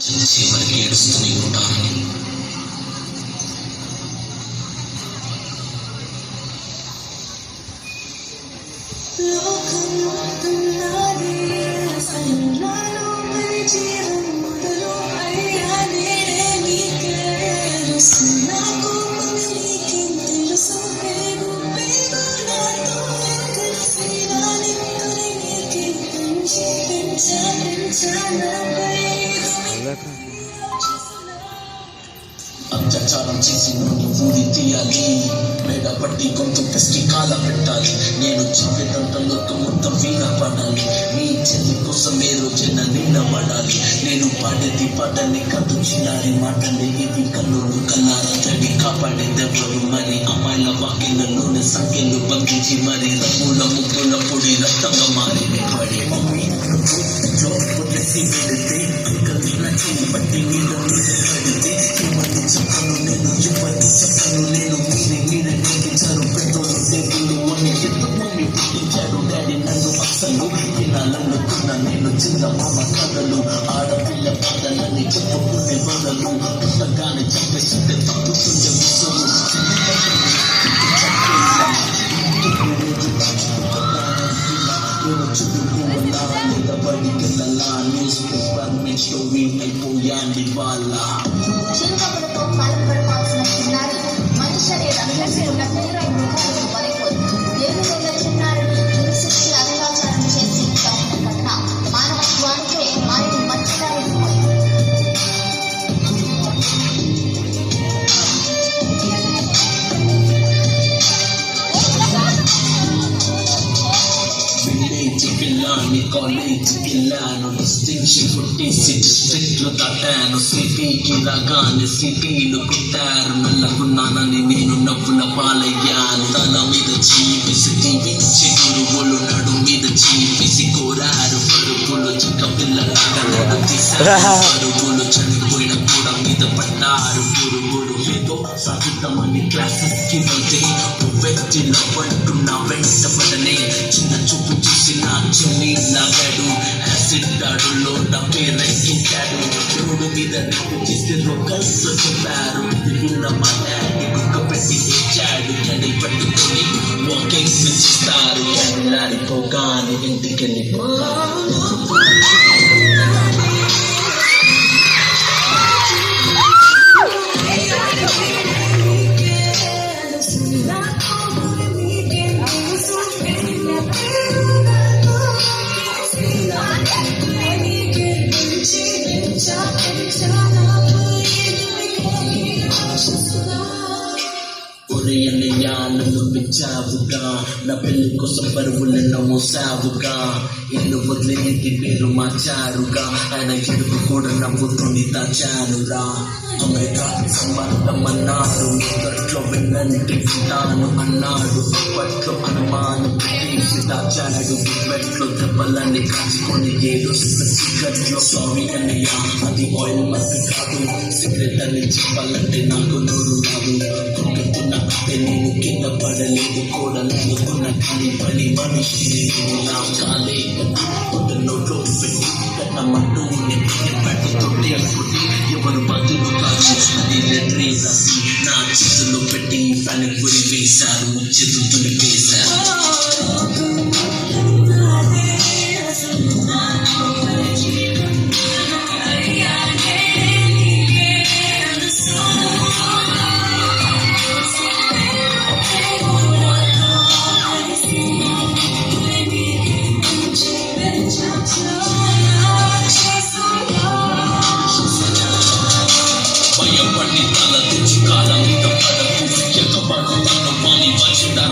చివరికి ఏడుస్తూనే ఉంటాను. అత్యాచారం చేసి నుండి ఊరి తీయాలి, మెడ పట్టి కొంచెం కష్టికాల పెట్టాలి. నేను చెప్పేటంటలో మొత్తం వినపడాలి. నీ చెల్లి కోసం ఏ రోజైన నిలబడాలి. నేను పాడేది పాటని కథ చిన్నారి మాటలే ఇవి కన్నులు కల్లారా తడి కాపాడేదెవరు మరి? అమ్మాయిల వాకిళ్ళలోనే సంఖ్యలు బంధించి మరి రంగుల ముగ్గుల పొడి రక్తంగా మారి పడే మమ్మీ వదిలేసి పెడితే కలిసిన చెయ్యి బట్టి మీద పడితే చెప్పను నేను ఎవరిని చెప్పను నేను మీరే పంపించారు పెద్దోళ్ళు దేవుళ్ళు అని మమ్మీ పుట్టించాడు డాడీ నన్ను అసలు తినాలనుకున్న నేను చిన్న మామ కథలు ఆడపిల్ల పాటలని చెప్పుకునే బదులు పుట్టగానే చంపేస్తుంటే తప్పుతుండే ముసలు బడికెళ్ళలా న్యూస్ పేపర్ స్టోరీ అయిపోయాండి వాళ్ళ చిరునవ్వులతో పాల్పడవలసిన చిన్నారి మనిషి రంగసి ఉన్న దేవుళ్ళ చిన్నారిని హింసించి అత్యాచారం చేసి చంపిన ఘటన మానవత్వానికే మాయని మర్చిపోయింది. కాలేజ్ వెళ్ళాను, డిస్టింక్షన్ కొట్టేసి డిస్ట్రిక్ట్ లో దాటాను. సిటీకి రాగానే సిటీలు కుట్టారు. నల్లగున్నానని నేను నవ్వుల పాలయ్యాను. తల మీద చీపేసి దీవించి గురువులు నడు మీద చీపేసి కోరారు. పరుగులు చిక్క పిల్లలాగా తీశారు. పరుగులు చనిపోయిన కూడా మీద పడ్డారు. గురువులు ఏదో సాగుతామని క్లాసెస్ కి వెళ్తే వ్యక్తిలో పడుతున్నా వెంట పడనే చిన్న చూపు చూసిన చిన్ని లాగాడు. యాసిడ్ దాడుల్లో నా పేరెక్కించాడు. రోడ్డు మీద రేపు చేస్తే రొక్కల్తో చెప్పారు. విన్న మా డాడీ కుక్క పెట్టి తెచ్చాడు. క్యాండిల్ పట్టుకొని వాకింగ్ చేస్తారు. క్యాండిల్ ఆరిపోగానే ఇంటికి వెళ్ళిపోతారు. నన్ను పెంచావుగా, నా పెళ్లి కోసం బరువులను మోసావుగా. ఇల్లు వదిలే ఇంటి పేరు మార్చారుగా. ఆయన ఎడుపు కూడా నవ్వుతుంది దాచానురా. అమెరికా సంబంధం అన్నారు, మొదట్లో విన్నంటి వింటాను అన్నాడు. అప్పట్లో అనుమానం పెట్టేసి దాచాడు. గుప్పెట్లో దెబ్బలన్నీ కాచుకొని ఏదో సిగరెట్లో సారీ అన్నయ్య అది ఆయిల్ మస్తి కాదు. సిగరెట్ అని చెప్పాలంటే నాకు నోరు రాదు. కొట్టుతున్న అంటే నేను కింద పడలేదు కూడా లేకున్న కానీ పని మనిషి నా కాలే నోట్లో పెట్టి కట్టమంటూ పెట్టుతుంటే ఎవరు బతులు కాదు. అది లెటరీ రాసి నా చేతుల్లో పెట్టి పని గురి వేశారు. చేతులు వేశారు. భయపడి తల తెచ్చి కాలం మీద పడకు. ఎక్కబడు తను మాని వచ్చిందర